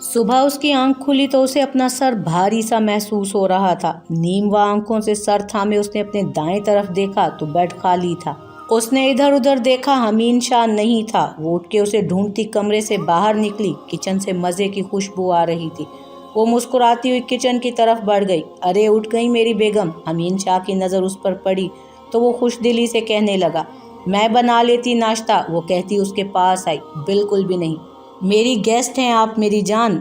सुबह उसकी आंख खुली तो उसे अपना सर भारी सा महसूस हो रहा था। नीम व आंखों से सर थामे उसने अपने दाएं तरफ देखा तो बेड खाली था। उसने इधर उधर देखा, अमीन शाह नहीं था। वो उठ के उसे ढूंढती कमरे से बाहर निकली। किचन से मज़े की खुशबू आ रही थी। वो मुस्कुराती हुई किचन की तरफ बढ़ गई। अरे उठ गई मेरी बेगम। अमीन शाह की नज़र उस पर पड़ी तो वो खुशदिली से कहने लगा, मैं बना लेती नाश्ता। वो कहती उसके पास आई, बिल्कुल भी नहीं, मेरी गेस्ट हैं आप मेरी जान।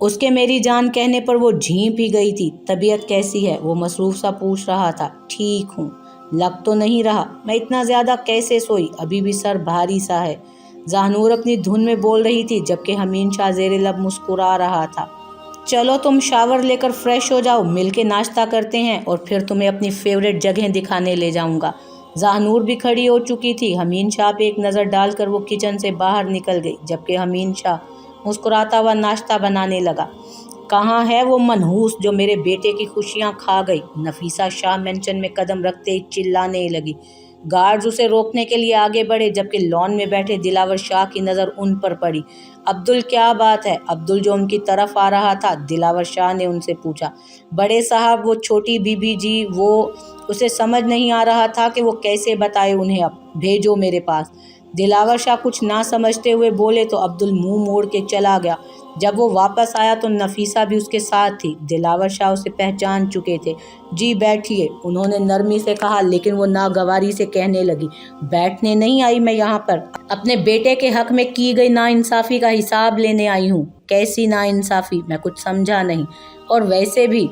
उसके मेरी जान कहने पर वो झींप ही गई थी। तबीयत कैसी है? वो मसरूफ सा पूछ रहा था। ठीक हूँ, लग तो नहीं रहा। मैं इतना ज़्यादा कैसे सोई? अभी भी सर भारी सा है। जहानूर अपनी धुन में बोल रही थी जबकि अमीन शाह ज़ेरे लब मुस्कुरा रहा था। चलो तुम शावर लेकर फ्रेश हो जाओ, मिलके नाश्ता करते हैं और फिर तुम्हें अपनी फेवरेट जगह दिखाने ले जाऊंगा। जहानूर भी खड़ी हो चुकी थी। अमीन शाह पे एक नज़र डालकर वो किचन से बाहर निकल गई जबकि अमीन शाह मुस्कुराता हुआ नाश्ता बनाने लगा। कहाँ है वो मनहूस जो मेरे बेटे की खुशियाँ खा गई? नफीसा शाह मेंशन में कदम रखते ही चिल्लाने लगी। गार्ड्स उसे रोकने के लिए आगे बढ़े जबकि लॉन में बैठे दिलावर शाह की नज़र उन पर पड़ी। अब्दुल क्या बात है? अब्दुल जो उनकी तरफ आ रहा था, दिलावर शाह ने उनसे पूछा। बड़े साहब वो छोटी बीबी जी, वो उसे समझ नहीं आ रहा था कि वो कैसे बताए उन्हें। अब भेजो मेरे पास। दिलावर शाह कुछ ना समझते हुए बोले तो अब्दुल मुंह मोड़ के चला गया। जब वो वापस आया तो नफीसा भी उसके साथ थी। दिलावर शाह उसे पहचान चुके थे। जी बैठिए, उन्होंने नरमी से कहा, लेकिन वो नागवारी से कहने लगी, बैठने नहीं आई मैं यहाँ पर, अपने बेटे के हक में की गई नाइंसाफ़ी का हिसाब लेने आई हूँ। कैसी नाइंसाफ़ी? मैं कुछ समझा नहीं। और वैसे भी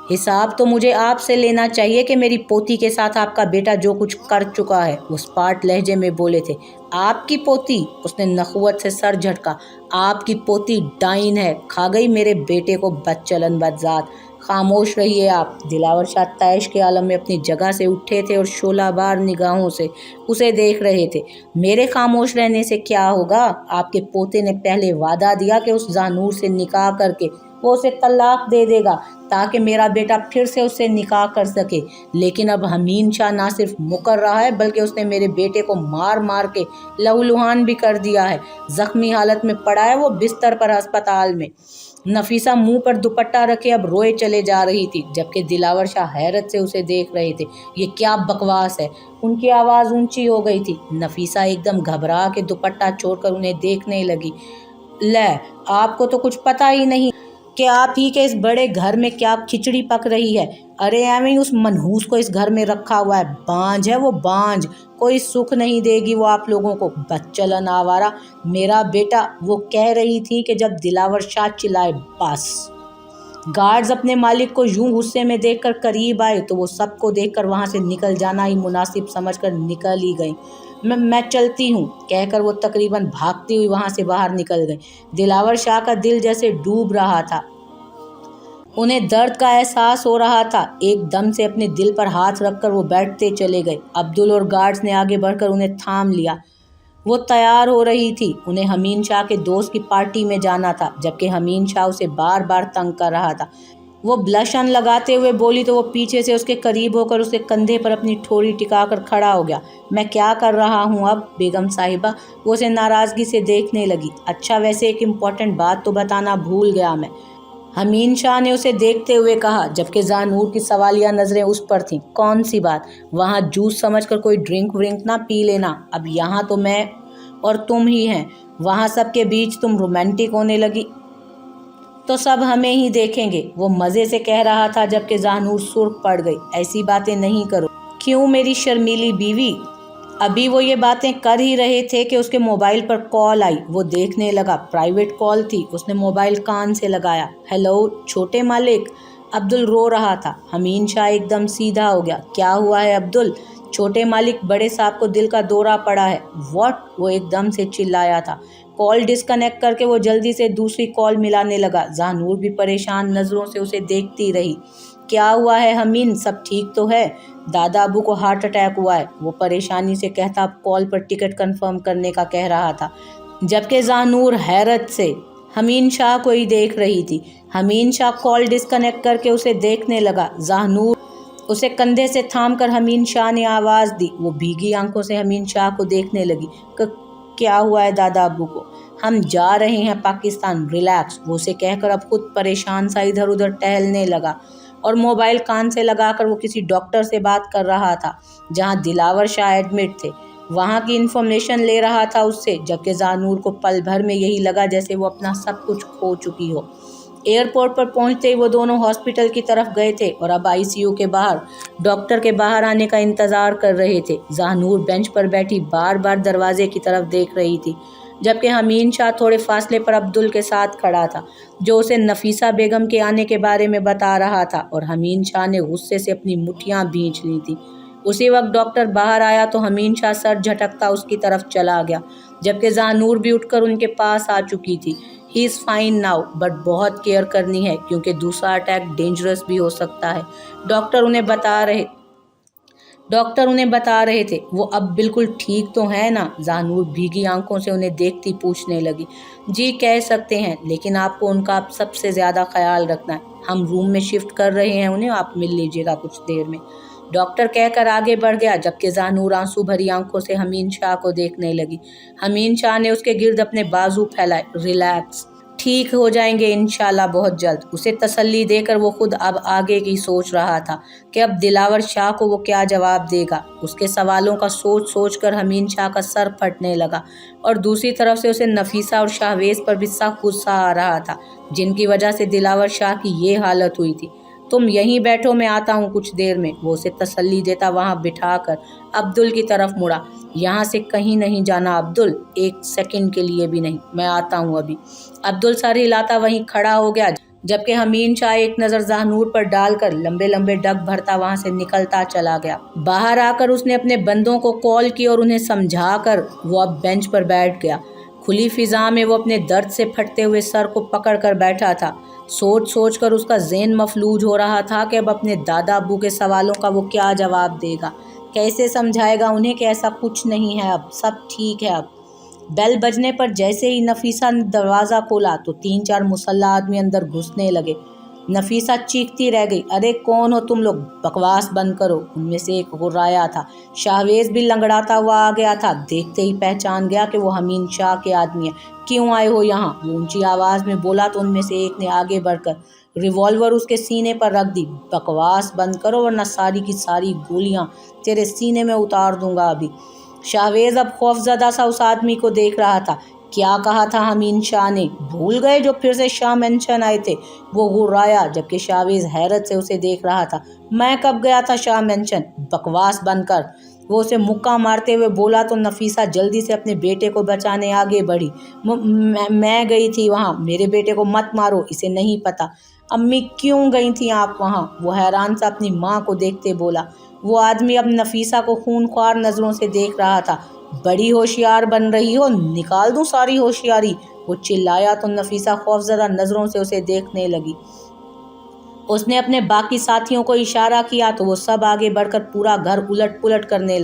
हिसाब तो मुझे आपसे लेना चाहिए कि मेरी पोती के साथ आपका बेटा जो कुछ कर चुका है। वो स्पार्ट लहजे में बोले थे। आपकी पोती? उसने नखुवत से सर झटका। आपकी पोती डाइन है, खा गई मेरे बेटे को, बदचलन बदजात। खामोश रहिए आप। दिलावर शाह तैश के आलम में अपनी जगह से उठे थे और शोलाबार निगाहों से उसे देख रहे थे। मेरे खामोश रहने से क्या होगा? आपके पोते ने पहले वादा दिया कि उस जानूर से निकाह करके वो उसे तलाक दे देगा ताकि मेरा बेटा फिर से उससे निकाह कर सके। लेकिन अब अमीन शाह ना सिर्फ मुकर रहा है बल्कि उसने मेरे बेटे को मार मार के लहूलुहान भी कर दिया है। जख्मी हालत में पड़ा है वो बिस्तर पर अस्पताल में। नफीसा मुंह पर दुपट्टा रखे अब रोए चले जा रही थी जबकि दिलावर शाह हैरत से उसे देख रहे थे। ये क्या बकवास है? उनकी आवाज़ ऊंची हो गई थी। नफीसा एकदम घबरा के दुपट्टा छोड़कर उन्हें देखने लगी। ले, आपको तो कुछ पता ही नहीं कि आप ही के इस बड़े घर में क्या खिचड़ी पक रही है। अरे एवं उस मनहूस को इस घर में रखा हुआ है। बांझ है वो, बांझ। कोई सुख नहीं देगी वो आप लोगों को, बदचलन आवारा। मेरा बेटा, वो कह रही थी कि जब दिलावर शाह चिल्लाए, बस। गार्ड्स अपने मालिक को यूं गुस्से में देखकर करीब आए तो वो सबको देखकर वहां से निकल जाना ही मुनासिब समझकर निकल ही गई। मैं चलती हूँ, कहकर वो तकरीबन भागती हुई वहां से बाहर निकल गई। दिलावर शाह का दिल जैसे डूब रहा था। उन्हें दर्द का एहसास हो रहा था। एकदम से अपने दिल पर हाथ रखकर वो बैठते चले गए। अब्दुल और गार्ड्स ने आगे बढ़कर उन्हें थाम लिया। वो तैयार हो रही थी। उन्हें अमीन शाह के दोस्त की पार्टी में जाना था जबकि अमीन शाह उसे बार बार तंग कर रहा था। वो ब्लशन लगाते हुए बोली तो वो पीछे से उसके करीब होकर उसके कंधे पर अपनी ठोड़ी टिकाकर खड़ा हो गया। मैं क्या कर रहा हूँ अब बेगम साहिबा? वो उसे नाराज़गी से देखने लगी। अच्छा, वैसे एक इम्पॉर्टेंट बात तो बताना भूल गया मैं, अमीन शाह ने उसे देखते हुए कहा जबकि जानूर की सवालिया नज़रें उस पर थीं। कौन सी बात? वहाँ जूस समझकर कोई ड्रिंक व्रिंक ना पी लेना। अब यहाँ तो मैं और तुम ही हैं, वहाँ सबके बीच तुम रोमांटिक होने लगी तो सब हमें ही देखेंगे। वो मज़े से कह रहा था जबकि जानूर सुर्ख पड़ गई। ऐसी बातें नहीं करो। क्यों मेरी शर्मीली बीवी? अभी वो ये बातें कर ही रहे थे कि उसके मोबाइल पर कॉल आई। वो देखने लगा, प्राइवेट कॉल थी। उसने मोबाइल कान से लगाया। हेलो छोटे मालिक। अब्दुल रो रहा था। अमीन शाह एकदम सीधा हो गया। क्या हुआ है अब्दुल? छोटे मालिक, बड़े साहब को दिल का दौरा पड़ा है। व्हाट? वो एकदम से चिल्लाया था। कॉल डिस्कनेक्ट करके वो जल्दी से दूसरी कॉल मिलाने लगा। जानूर भी परेशान नज़रों से उसे देखती रही। क्या हुआ है अमीन? सब ठीक तो है? दादा अबू को हार्ट अटैक हुआ है, वो परेशानी से कहता अब कॉल पर टिकट कंफर्म करने का कह रहा था जबकि जानूर हैरत से अमीन शाह को ही देख रही थी। अमीन शाह कॉल डिस्कनेक्ट करके उसे देखने लगा। जानूर उसे कंधे से थामकर अमीन शाह ने आवाज़ दी। वो भीगी आंखों से अमीन शाह को देखने लगी। क्या हुआ है दादा अबू को? हम जा रहे हैं पाकिस्तान, रिलैक्स, वो उसे कहकर अब खुद परेशान सा इधर उधर टहलने लगा और मोबाइल कान से लगाकर वो किसी डॉक्टर से बात कर रहा था जहाँ दिलावर शाह एडमिट थे। वहाँ की इन्फॉर्मेशन ले रहा था उससे, जबकि ज़ानूर को पल भर में यही लगा जैसे वो अपना सब कुछ खो चुकी हो। एयरपोर्ट पर पहुंचते ही वो दोनों हॉस्पिटल की तरफ गए थे और अब आईसीयू के बाहर डॉक्टर के बाहर आने का इंतज़ार कर रहे थे। ज़ानूर बेंच पर बैठी बार बार दरवाजे की तरफ देख रही थी, जबकि हमीन शाह थोड़े फासले पर अब्दुल के साथ खड़ा था, जो उसे नफीसा बेगम के आने के बारे में बता रहा था। और हमीन शाह ने गुस्से से अपनी मुट्ठियां भींच ली थी। उसी वक्त डॉक्टर बाहर आया तो हमीन शाह सर झटकता उसकी तरफ चला गया, जबकि ज़ानूर भी उठकर उनके पास आ चुकी थी। He is fine now, but बहुत केयर करनी है क्योंकि दूसरा अटैक डेंजरस भी हो सकता है। डॉक्टर उन्हें बता रहे थे। वो अब बिल्कुल ठीक तो है ना? ज़ानूर भीगी आंखों से उन्हें देखती पूछने लगी। जी कह सकते हैं, लेकिन आपको उनका अब सबसे ज़्यादा ख्याल रखना है। हम रूम में शिफ्ट कर रहे हैं उन्हें, आप मिल लीजिएगा कुछ देर में, डॉक्टर कहकर आगे बढ़ गया, जबकि ज़ानूर आंसू भरी आंखों से हमीन शाह को देखने लगी। हमीन शाह ने उसके गिर्द अपने बाजू फैलाए। रिलैक्स, ठीक हो जाएंगे इंशाल्लाह बहुत जल्द। उसे तसल्ली देकर वो खुद अब आगे की सोच रहा था कि अब दिलावर शाह को वो क्या जवाब देगा। उसके सवालों का सोच सोच कर हमीन शाह का सर फटने लगा और दूसरी तरफ से उसे नफीसा और शाहवेज पर भी सख्त गुस्सा आ रहा था, जिनकी वजह से दिलावर शाह की ये हालत हुई थी। तुम यहीं बैठो, मैं आता हूँ कुछ देर में, वो उसे तसल्ली देता वहाँ बिठाकर अब्दुल की तरफ मुड़ा। यहाँ से कहीं नहीं जाना अब्दुल, एक सेकंड के लिए भी नहीं, मैं आता हूँ अभी। अब्दुल सर हिलाता वहीं खड़ा हो गया, जबकि हमीन शाह एक नज़र ज़ानूर पर डालकर लंबे लंबे डग भरता वहाँ से निकलता चला गया। बाहर आकर उसने अपने बंदों को कॉल की और उन्हें समझाकर वो अब बेंच पर बैठ गया। खुली फिजा में वो अपने दर्द से फटते हुए सर को पकड़ कर बैठा था। सोच सोच कर उसका ज़हन मफलूज हो रहा था कि अब अपने दादा अब्बू के सवालों का वो क्या जवाब देगा, कैसे समझाएगा उन्हें कि ऐसा कुछ नहीं है, अब सब ठीक है। अब बेल बजने पर जैसे ही नफीसा ने दरवाज़ा खोला तो 3-4 मुसल्ला आदमी अंदर घुसने लगे। नफीसा चीखती रह गई, अरे कौन हो तुम लोग, बकवास बंद करो। उनमें से एक गुर्राया था। शाहवेज भी लंगड़ाता हुआ आ गया था। देखते ही पहचान गया कि वो हमीन शाह के आदमी है। क्यों आए हो यहाँ? वो ऊंची आवाज़ में बोला तो उनमें से एक ने आगे बढ़कर रिवॉल्वर उसके सीने पर रख दी। बकवास बंद करो वरना सारी की सारी गोलियाँ तेरे सीने में उतार दूंगा अभी। शाहवेज अब खौफजदा सा उस आदमी को देख रहा था। क्या कहा था हमीन शाह ने? भूल गए जो फिर से शाह मेंशन आए थे? वो गुर्राया, जबकि शाहवेज हैरत से उसे देख रहा था। मैं कब गया था शाह मेंशन? बकवास बंद कर, वो उसे मुक्का मारते हुए बोला तो नफीसा जल्दी से अपने बेटे को बचाने आगे बढ़ी। मैं गई थी वहाँ, मेरे बेटे को मत मारो, इसे नहीं पता। अम्मी क्यों गई थी आप वहाँ? वो हैरान सा अपनी माँ को देखते बोला। वो आदमी अब नफीसा को खूनख्वार नज़रों से देख रहा था। बड़ी होशियार बन रही हो, निकाल दूं सारी होशियारी, वो चिल्लाया तो नफीसा खौफजदा नज़रों से उसे देखने लगी। उसने अपने बाकी साथियों को इशारा किया तो वो सब आगे बढ़कर पूरा घर उलट पुलट करने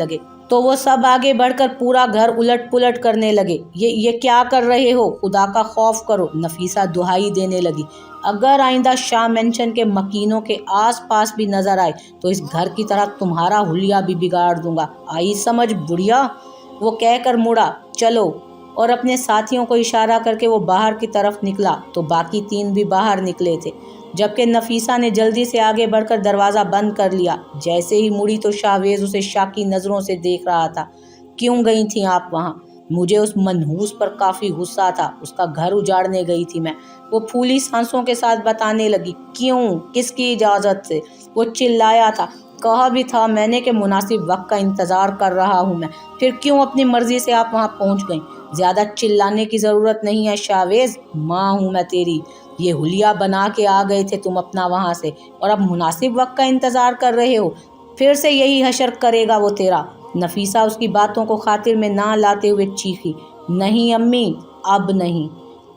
लगे। ये क्या कर रहे हो? खुदा का खौफ करो, नफीसा दुहाई देने लगी। अगर आइंदा शाह मेंशन के मकीनों के आस पास भी नजर आए तो इस घर की तरह तुम्हारा हुलिया भी बिगाड़ दूंगा। आई समझ बुढ़िया? वो कहकर मुड़ा। चलो, और अपने साथियों को इशारा करके वो बाहर की तरफ निकला तो बाकी 3 भी बाहर निकले थे, जबकि नफीसा ने जल्दी से आगे बढ़कर दरवाज़ा बंद कर लिया। जैसे ही मुड़ी तो शाहवेज उसे शाकी नज़रों से देख रहा था। क्यों गई थी आप वहाँ? मुझे उस मनहूस पर काफ़ी गुस्सा था, उसका घर उजाड़ने गई थी मैं, वो फूली सांसों के साथ बताने लगी। क्यों? किसकी इजाज़त से? वो चिल्लाया था। कहा भी था मैंने कि मुनासिब वक्त का इंतज़ार कर रहा हूँ मैं, फिर क्यों अपनी मर्ज़ी से आप वहाँ पहुँच गई? ज़्यादा चिल्लाने की ज़रूरत नहीं है शाहवेज, माँ हूँ मैं तेरी। ये हुलिया बना के आ गए थे तुम अपना वहाँ से, और अब मुनासिब वक्त का इंतज़ार कर रहे हो। फिर से यही हशर करेगा वो तेरा। नफीसा उसकी बातों को खातिर में ना लाते हुए चीखी। नहीं अम्मी, अब नहीं।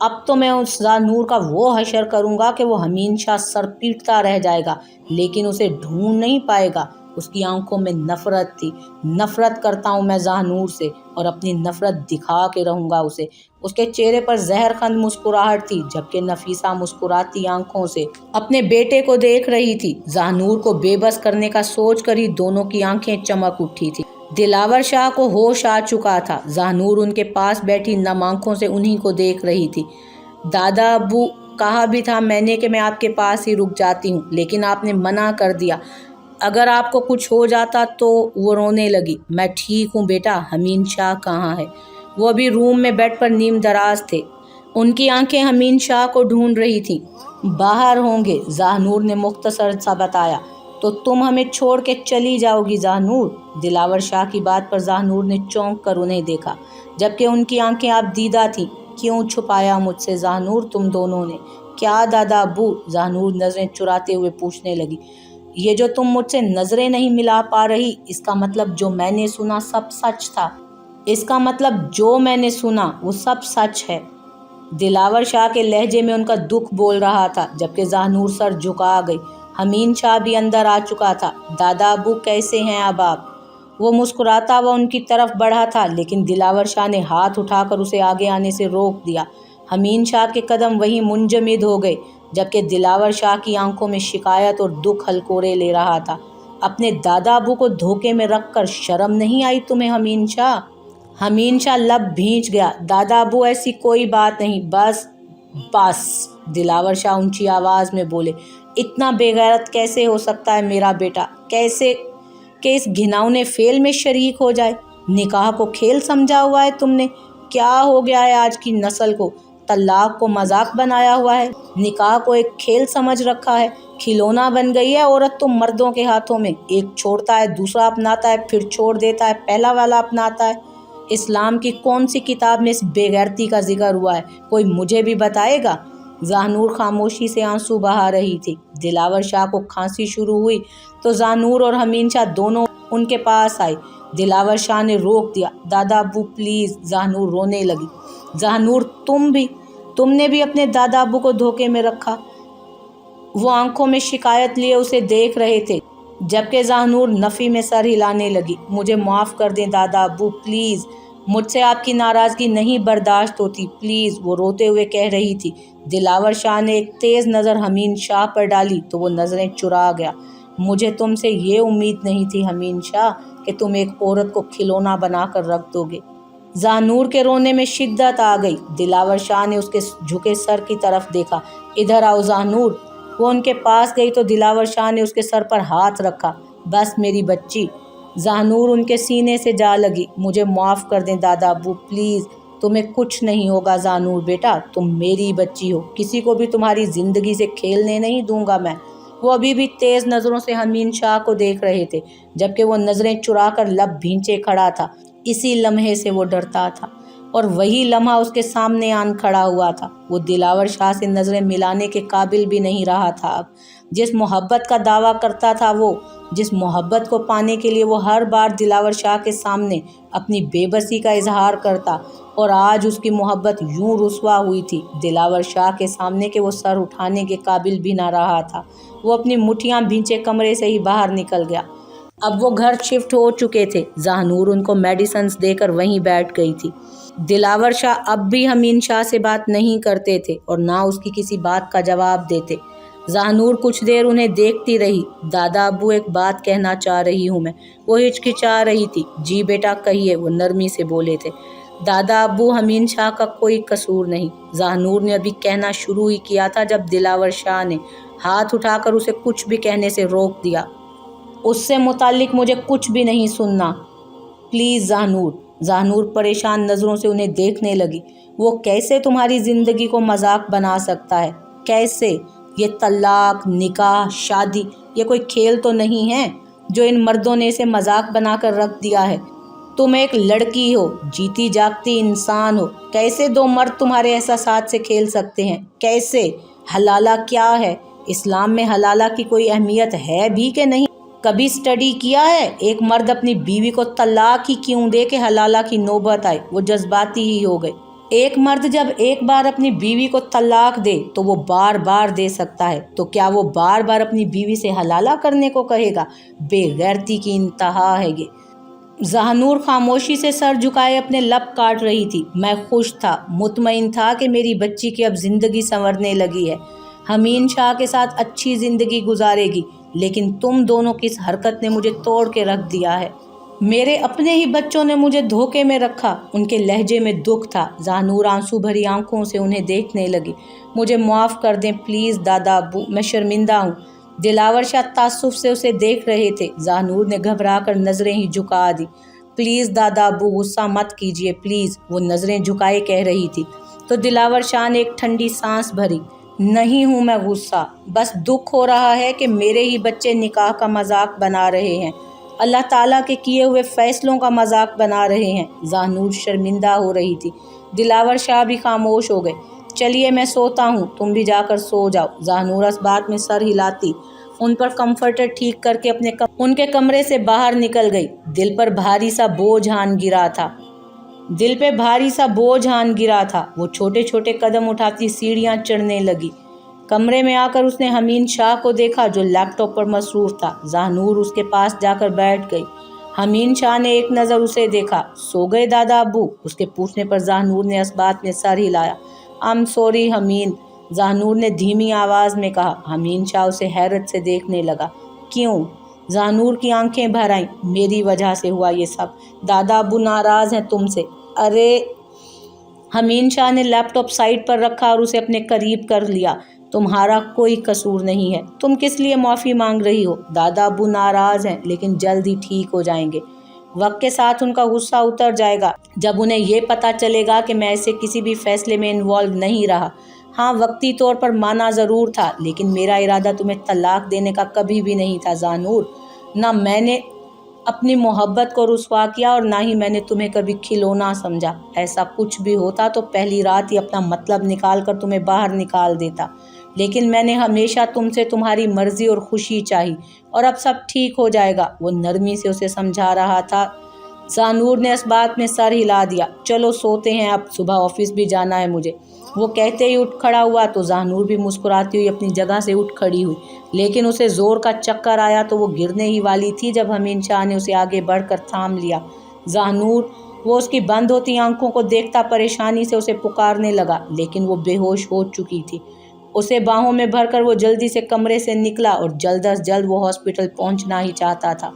अब तो मैं उस ज़ानूर का वो हशर करूँगा कि वो हमेशा सर पीटता रह जाएगा, लेकिन उसे ढूंढ नहीं पाएगा। उसकी आंखों में नफ़रत थी। नफ़रत करता हूँ मैं ज़ानूर से, और अपनी नफ़रत दिखा के रहूँगा उसे। उसके चेहरे पर जहरखंद मुस्कुराहट थी, जबकि नफीसा मुस्कुराती आंखों से अपने बेटे को देख रही थी। ज़ानूर को बेबस करने का सोच कर ही दोनों की आंखें चमक उठी थी। दिलावर शाह को होश आ चुका था। जहनूर उनके पास बैठी नम आंखों से उन्हीं को देख रही थी। दादा अब्बू, कहा भी था मैंने कि मैं आपके पास ही रुक जाती हूँ, लेकिन आपने मना कर दिया। अगर आपको कुछ हो जाता तो। वो रोने लगी। मैं ठीक हूँ बेटा, हमीन शाह कहाँ है? वो अभी रूम में बेड पर नीम दराज थे। उनकी आंखें हमीन शाह को ढूंढ रही थीं। बाहर होंगे, जहनूर ने मुख्तसर सा बताया। तो तुम हमें छोड़ के चली जाओगी जहनूर? दिलावर शाह की बात पर जहनूर ने चौंक कर उन्हें देखा, जबकि उनकी आंखें अब दीदा थीं। क्यों छुपाया मुझसे जहनूर तुम दोनों ने? क्या दादा अब्बू? जहनूर नजरें चुराते हुए पूछने लगी। ये जो तुम मुझसे नजरें नहीं मिला पा रही, इसका मतलब जो मैंने सुना सब सच था। इसका मतलब जो मैंने सुना वो सब सच है। दिलावर शाह के लहजे में उनका दुख बोल रहा था, जबकि जहनूर सर झुका गई। हमीन शाह भी अंदर आ चुका था। दादा अब्बू कैसे हैं अब आप? वो मुस्कुराता हुआ उनकी तरफ बढ़ा था, लेकिन दिलावर शाह ने हाथ उठाकर उसे आगे आने से रोक दिया। हमीन शाह के कदम वहीं मुंजमद हो गए, जबकि दिलावर शाह की आंखों में शिकायत और दुख हलकोरे ले रहा था। अपने दादा अब्बू को धोखे में रखकर शर्म नहीं आई तुम्हें हमीन शाह? हमीन शाह लब भींच गया। दादा अब्बू ऐसी कोई बात नहीं, बस बस। दिलावर शाह ऊंची आवाज में बोले। इतना बेगैरत कैसे हो सकता है मेरा बेटा? कैसे कि इस घिनौने फेल में शरीक हो जाए? निकाह को खेल समझा हुआ है तुमने। क्या हो गया है आज की नस्ल को? तलाक को मजाक बनाया हुआ है, निकाह को एक खेल समझ रखा है। खिलौना बन गई है औरत तो मर्दों के हाथों में। एक छोड़ता है, दूसरा अपनाता है, फिर छोड़ देता है, पहला वाला अपनाता है। इस्लाम की कौन सी किताब में इस बेगैरती का जिक्र हुआ है? कोई मुझे भी बताएगा? जहनूर खामोशी से आंसू बहा रही थी। दिलावर शाह को खांसी शुरू हुई तो जहनूर और हमीन शाह दोनों उनके पास आए। दिलावर शाह ने रोक दिया। दादा अब्बू प्लीज़। जहनूर रोने लगी। जहनूर तुमने भी अपने दादा अब्बू को धोखे में रखा। वो आंखों में शिकायत लिए उसे देख रहे थे, जबकि जहनूर नफ़ी में सर हिलाने लगी। मुझे माफ़ कर दें दादा अब्बू प्लीज़, मुझसे आपकी नाराज़गी नहीं बर्दाश्त होती प्लीज़, वो रोते हुए कह रही थी। दिलावर शाह ने एक तेज़ नज़र हमीन शाह पर डाली तो वो नज़रें चुरा गया। मुझे तुमसे ये उम्मीद नहीं थी हमीन शाह कि तुम एक औरत को खिलौना बनाकर रख दोगे। जहनूर के रोने में शिद्दत आ गई। दिलावर शाह ने उसके झुके सर की तरफ देखा। इधर आओ जहनूर। वो उनके पास गई तो दिलावर शाह ने उसके सर पर हाथ रखा। बस मेरी बच्ची। जहनूर उनके सीने से जा लगी। मुझे माफ़ कर दें दादा अब्बू प्लीज़, तुम्हें कुछ नहीं होगा जहनूर बेटा, तुम मेरी बच्ची हो, किसी को भी तुम्हारी ज़िंदगी से खेलने नहीं दूंगा मैं। वो अभी भी तेज़ नज़रों से हमीन शाह को देख रहे थे, जबकि वो नज़रें चुरा कर लब भींचे खड़ा था। इसी लम्हे से वो डरता था और वही लम्हा उसके सामने आन खड़ा हुआ था। वो दिलावर शाह से नज़रें मिलाने के काबिल भी नहीं रहा था अब। जिस मोहब्बत का दावा करता था वो, जिस मोहब्बत को पाने के लिए वो हर बार दिलावर शाह के सामने अपनी बेबसी का इजहार करता, और आज उसकी मोहब्बत यूं रुस्वा हुई थी दिलावर शाह के सामने कि वो सर उठाने के काबिल भी ना रहा था। वो अपनी मुठ्ठियां भींचे कमरे से ही बाहर निकल गया। अब वो घर शिफ्ट हो चुके थे। जहनूर उनको मेडिसिन्स देकर वहीं बैठ गई थी। दिलावर शाह अब भी हमीन शाह से बात नहीं करते थे और ना उसकी किसी बात का जवाब देते। जहनूर कुछ देर उन्हें देखती रही। दादा अब्बू एक बात कहना चाह रही हूँ मैं। वो हिचकिचा रही थी। जी बेटा कहिए, वो नरमी से बोले थे। दादा अब्बू हमीन शाह का कोई कसूर नहीं। जहनूर ने अभी कहना शुरू ही किया था जब दिलावर शाह ने हाथ उठाकर उसे कुछ भी कहने से रोक दिया। उससे मुतालिक मुझे कुछ भी नहीं सुनना प्लीज़ जहनूर। जहनूर परेशान नज़रों से उन्हें देखने लगी। वो कैसे तुम्हारी ज़िंदगी को मजाक बना सकता है? कैसे? ये तलाक, निकाह, शादी, ये कोई खेल तो नहीं है जो इन मर्दों ने इसे मजाक बनाकर रख दिया है। तुम एक लड़की हो, जीती जागती इंसान हो। कैसे दो मर्द तुम्हारे एहसासात से खेल सकते हैं? कैसे? हलाला क्या है? इस्लाम में हलाला की कोई अहमियत है भी कि नहीं? कभी स्टडी किया है? एक मर्द अपनी बीवी को तलाक ही क्यों दे के हलाला की नौबत आए? वो जज्बाती ही हो गए। एक मर्द जब एक बार अपनी बीवी को तलाक दे तो वो बार बार दे सकता है, तो क्या वो बार बार अपनी बीवी से हलाला करने को कहेगा? बेगैरती की इंतहा है ये। जहनूर खामोशी से सर झुकाए अपने लब काट रही थी। मैं खुश था, मुतमईन था कि मेरी बच्ची की अब जिंदगी संवरने लगी है, हमीन शाह के साथ अच्छी जिंदगी गुजारेगी, लेकिन तुम दोनों की इस हरकत ने मुझे तोड़ के रख दिया है। मेरे अपने ही बच्चों ने मुझे धोखे में रखा। उनके लहजे में दुख था। ज़ानूर आंसू भरी आंखों से उन्हें देखने लगी। मुझे माफ़ कर दें प्लीज़ दादा अब्बू, मैं शर्मिंदा हूँ। दिलावर शाह तासुफ से उसे देख रहे थे। ज़ानूर ने घबरा कर नज़रें ही झुका दी। प्लीज़ दादा अब्बू, गुस्सा मत कीजिए प्लीज़, वो नज़रें झुकाए कह रही थी। तो दिलावर शाह ने एक ठंडी सांस भरी। नहीं हूँ मैं गुस्सा, बस दुख हो रहा है कि मेरे ही बच्चे निकाह का मजाक बना रहे हैं, अल्लाह ताला के किए हुए फैसलों का मजाक बना रहे हैं। ज़ानूर शर्मिंदा हो रही थी। दिलावर शाह भी खामोश हो गए। चलिए मैं सोता हूँ, तुम भी जाकर सो जाओ। ज़ानूर इस बात में सर हिलाती उन पर कंफर्टर ठीक करके उनके कमरे से बाहर निकल गई। दिल पर भारी सा बोझ आन गिरा था। वो छोटे छोटे कदम उठाती सीढ़ियाँ चढ़ने लगी। कमरे में आकर उसने हमीन शाह को देखा जो लैपटॉप पर मसरूफ़ था। ज़ानूर उसके पास जाकर बैठ गई। हमीन शाह ने एक नज़र उसे देखा। सो गए दादा अब्बू? उसके पूछने पर ज़ानूर ने इस बात में सर हिलाया। आई एम सॉरी हमीन, ज़ानूर ने धीमी आवाज़ में कहा। हमीन शाह उसे हैरत से देखने लगा। क्यों? ज़ानूर की आंखें भर आईं। मेरी वजह से हुआ ये सब, दादा अब्बू नाराज़ हैं तुमसे। अरे, हमीन शाह ने लैपटॉप साइड पर रखा और उसे अपने करीब कर लिया। तुम्हारा कोई कसूर नहीं है, तुम किस लिए माफ़ी मांग रही हो? दादा अब्बू नाराज़ हैं लेकिन जल्द ही ठीक हो जाएंगे। वक्त के साथ उनका गुस्सा उतर जाएगा जब उन्हें ये पता चलेगा कि मैं ऐसे किसी भी फैसले में इन्वॉल्व नहीं रहा। हाँ, वक्ती तौर पर माना ज़रूर था, लेकिन मेरा इरादा तुम्हें तलाक देने का कभी भी नहीं था ज़ानूर। ना मैंने अपनी मोहब्बत को रुसवा किया और ना ही मैंने तुम्हें कभी खिलौना समझा। ऐसा कुछ भी होता तो पहली रात ही अपना मतलब निकाल कर तुम्हें बाहर निकाल देता, लेकिन मैंने हमेशा तुमसे तुम्हारी मर्जी और खुशी चाही, और अब सब ठीक हो जाएगा, वो नरमी से उसे समझा रहा था। ज़ानूर ने इस बात में सर हिला दिया। चलो सोते हैं, अब सुबह ऑफिस भी जाना है मुझे। वो कहते ही उठ खड़ा हुआ तो ज़ानूर भी मुस्कुराती हुई अपनी जगह से उठ खड़ी हुई, लेकिन उसे ज़ोर का चक्कर आया तो वो गिरने ही वाली थी जब हमीन शाह ने उसे आगे बढ़कर थाम लिया। ज़ानूर, वो उसकी बंद होती आंखों को देखता परेशानी से उसे पुकारने लगा, लेकिन वो बेहोश हो चुकी थी। उसे बाहों में भरकर वो जल्दी से कमरे से निकला और जल्द अज जल्द वो हॉस्पिटल पहुंचना ही चाहता था।